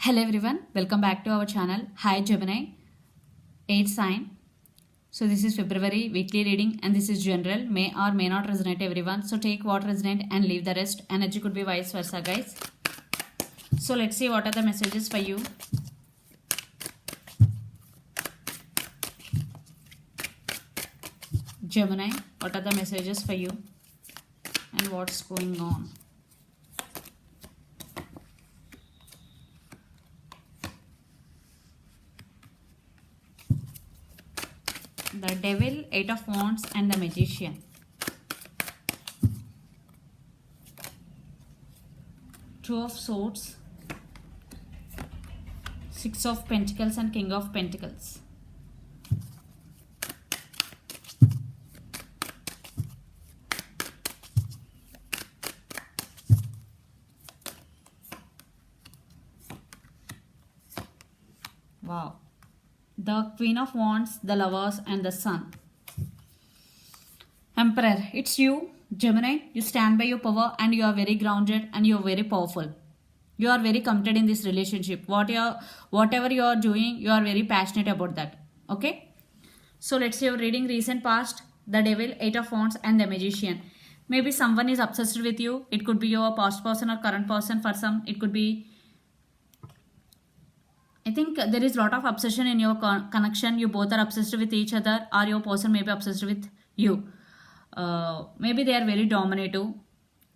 Hello everyone, welcome back to our channel. Hi Gemini, 8 sign. So this is February weekly reading and this is general, may or may not resonate everyone. So take what resonate and leave the rest. Energy could be vice versa guys. So let's see what are the messages for you. Gemini, what are the messages for you and what's going on? The Devil, 8 of Wands and the Magician. Two of Swords, 6 of Pentacles and King of Pentacles. Wow. The Queen of Wands, the Lovers and the Sun. Emperor, it's you, Gemini. You stand by your power and you are very grounded and you are very powerful. You are very committed in this relationship. Whatever you are doing, you are very passionate about that. Okay? So let's say your reading recent past, the Devil, 8 of Wands and the Magician. Maybe someone is obsessed with you. It could be your past person or current person. For some, it could be... I think there is a lot of obsession in your connection. You both are obsessed with each other or your person may be obsessed with you. Maybe they are very dominative.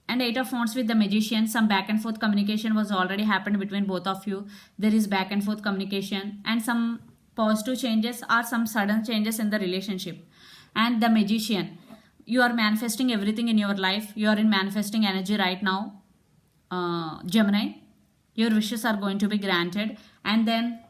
And 8 of Wands with the Magician, some back and forth communication was already happened between both of you. There is back and forth communication and some positive changes or some sudden changes in the relationship. And the Magician, you are manifesting everything in your life. You are in manifesting energy right now, Gemini. Your wishes are going to be granted. And then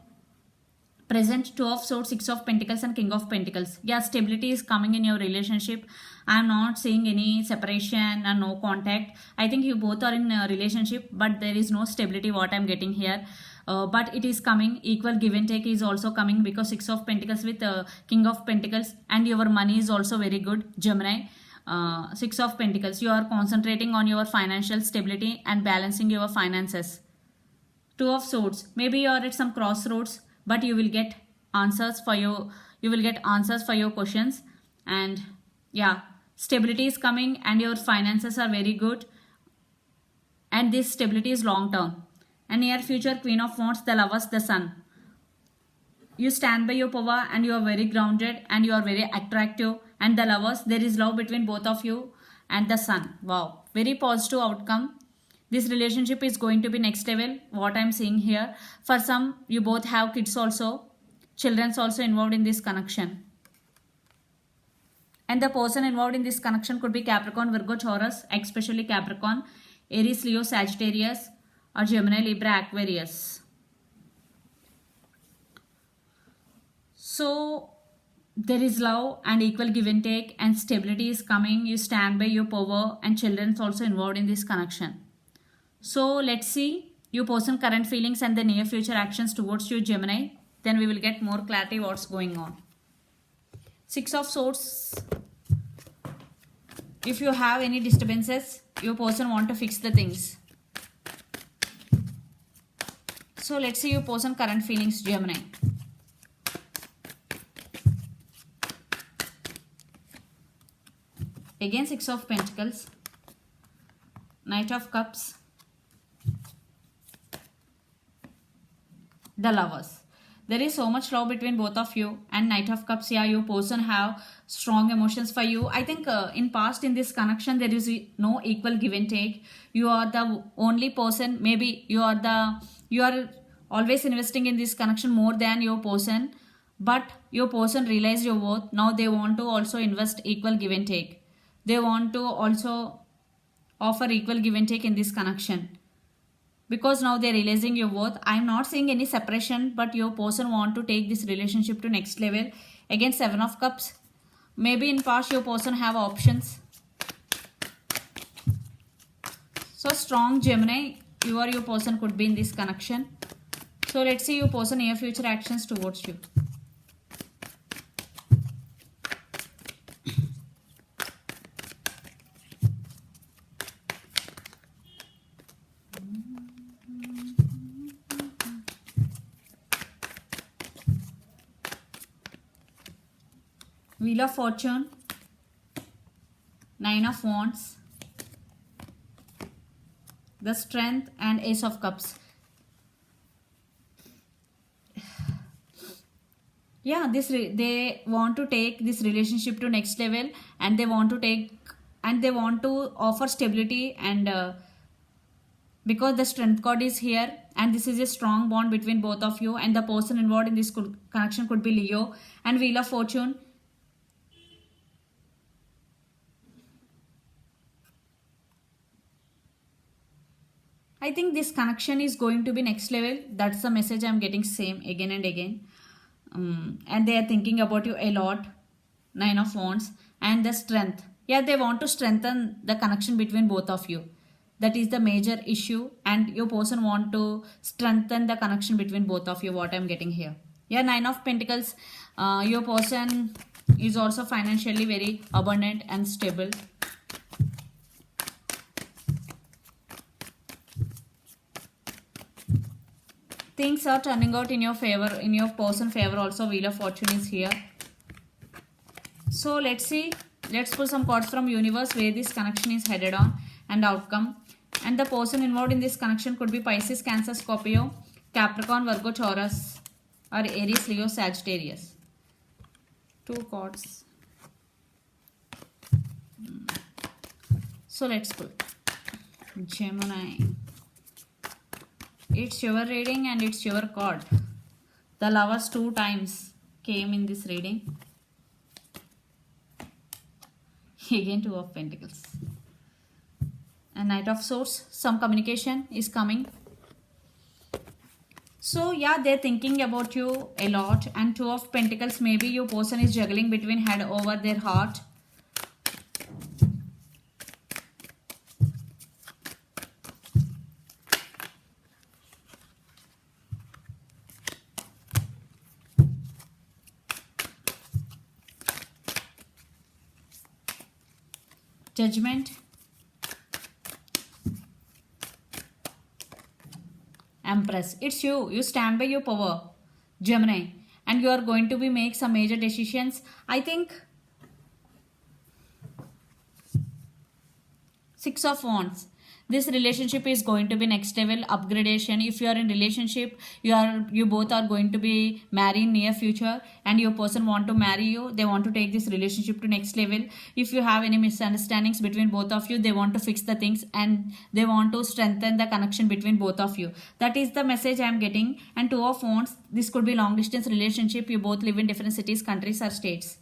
present 2 of Swords, 6 of Pentacles and King of Pentacles. Yeah, stability is coming in your relationship. I am not seeing any separation and no contact. I think you both are in a relationship, but there is no stability what I am getting here. But it is coming. Equal give and take is also coming because 6 of Pentacles with King of Pentacles. And your money is also very good, Gemini. 6 of Pentacles. You are concentrating on your financial stability and balancing your finances. 2 of Swords. Maybe you are at some crossroads, but you will get answers for your questions. And yeah, stability is coming and your finances are very good. And this stability is long term. And near future, Queen of Wands, the Lovers, the Sun. You stand by your power and you are very grounded and you are very attractive. And the Lovers, there is love between both of you and the Sun. Wow, very positive outcome. This relationship is going to be next level, what I'm seeing here. For some, you both have kids also. Children's also involved in this connection. And the person involved in this connection could be Capricorn, Virgo, Taurus, especially Capricorn, Aries, Leo, Sagittarius, or Gemini, Libra, Aquarius. So, there is love and equal give and take and stability is coming. You stand by your power and children's also involved in this connection. So let's see your person current feelings and the near future actions towards you, Gemini. Then we will get more clarity what's going on. 6 of Swords. If you have any disturbances, your person want to fix the things. So let's see your person current feelings, Gemini. Again 6 of Pentacles. Knight of Cups. The Lovers. There is so much love between both of you and Knight of Cups. Yeah, your person have strong emotions for you. I think in past in this connection there is no equal give and take. You are the only person. Maybe you are always investing in this connection more than your person. But your person realized your worth. Now they want to also invest equal give and take. They want to also offer equal give and take in this connection. Because now they're realizing your worth. I'm not seeing any separation, but your person want to take this relationship to next level. Again, 7 of Cups. Maybe in past your person have options. So strong, Gemini. You or your person could be in this connection. So let's see your person near future actions towards you. Wheel of Fortune, Nine of Wands, the Strength, and Ace of Cups. Yeah, they want to take this relationship to next level, and they want to offer stability, and because the Strength card is here, and this is a strong bond between both of you, and the person involved in this connection could be Leo. And Wheel of Fortune, I think this connection is going to be next level. That's the message I'm getting, same again and again. And they are thinking about you a lot. Nine of Wands and the Strength. Yeah, they want to strengthen the connection between both of you. That is the major issue, and your person want to strengthen the connection between both of you, what I'm getting here. Yeah, Nine of Pentacles. Your person is also financially very abundant and stable. Things are turning out in your favor, in your person favor also. Wheel of Fortune is here. So let's see. Let's pull some cards from universe where this connection is headed on and outcome. And the person involved in this connection could be Pisces, Cancer, Scorpio, Capricorn, Virgo, Taurus, or Aries, Leo, Sagittarius. Two cards. So let's pull. Gemini. It's your reading and it's your card. The Lovers 2 times came in this reading. Again, Two of Pentacles. And Knight of Swords. Some communication is coming. So yeah, they're thinking about you a lot. And Two of Pentacles, maybe your person is juggling between head over their heart. Judgment, Empress. It's you. You stand by your power, Gemini, and you are going to be make some major decisions. I think Six of Wands. This relationship is going to be next level upgradation. If you are in relationship, you both are going to be married in near future, and your person want to marry you. They want to take this relationship to next level. If you have any misunderstandings between both of you, they want to fix the things, and they want to strengthen the connection between both of you. That is the message I am getting. And Two of Wands, this could be long distance relationship. You both live in different cities, countries, or states.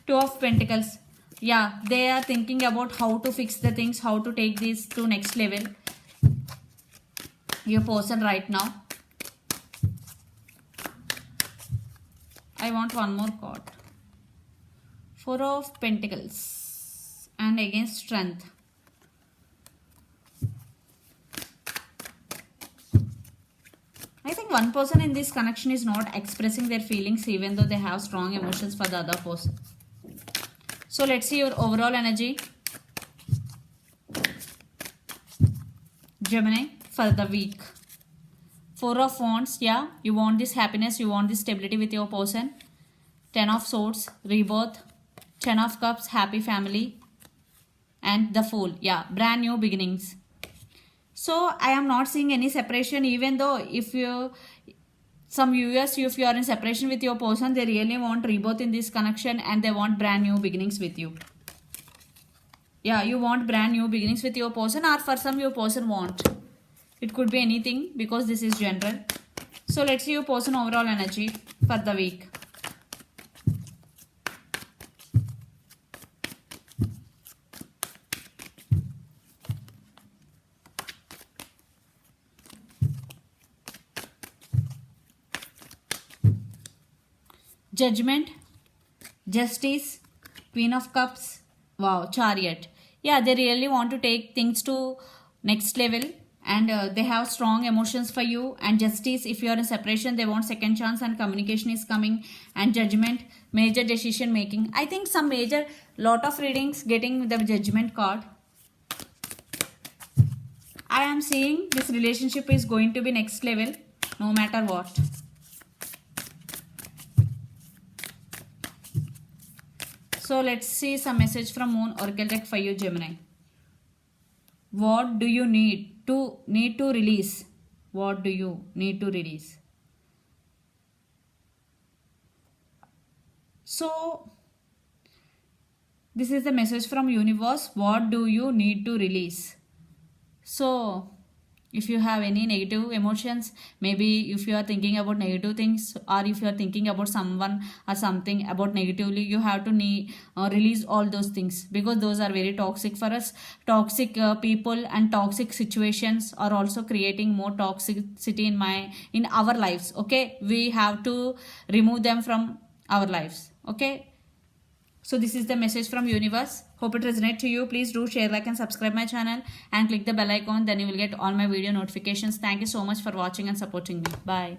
Two of Pentacles. Yeah, they are thinking about how to fix the things, how to take this to next level. Your person right now. I want one more card. Four of Pentacles. And again, Strength. I think one person in this connection is not expressing their feelings even though they have strong emotions for the other person. So let's see your overall energy, Gemini, for the week. Four of Wands, yeah, you want this happiness, you want this stability with your person. Ten of Swords, rebirth. Ten of Cups, happy family. And the Fool, yeah, brand new beginnings. So I am not seeing any separation, even though if you... Some viewers, if you are in separation with your person, they really want rebirth in this connection, and they want brand new beginnings with you. Yeah, you want brand new beginnings with your person, or for some your person want. It could be anything because this is general. So let's see your person overall energy for the week. Judgment, Justice, Queen of Cups, wow, Chariot. Yeah, they really want to take things to next level, and they have strong emotions for you. And Justice, if you are in separation, they want second chance and communication is coming. And Judgment, major decision making. I think some major, lot of readings getting the Judgment card. I am seeing this relationship is going to be next level no matter what. So let's see some message from Moon Oracle deck for you, Gemini. What do you need to release? What do you need to release? So this is the message from universe. What do you need to release? So if you have any negative emotions, maybe if you are thinking about negative things, or if you are thinking about someone or something about negatively, you have to release all those things, because those are very toxic for us. Toxic people and toxic situations are also creating more toxicity in our lives. Okay, we have to remove them from our lives. Okay, so this is the message from universe. Hope it resonates to you. Please do share, like and subscribe my channel and click the bell icon. Then you will get all my video notifications. Thank you so much for watching and supporting me. Bye.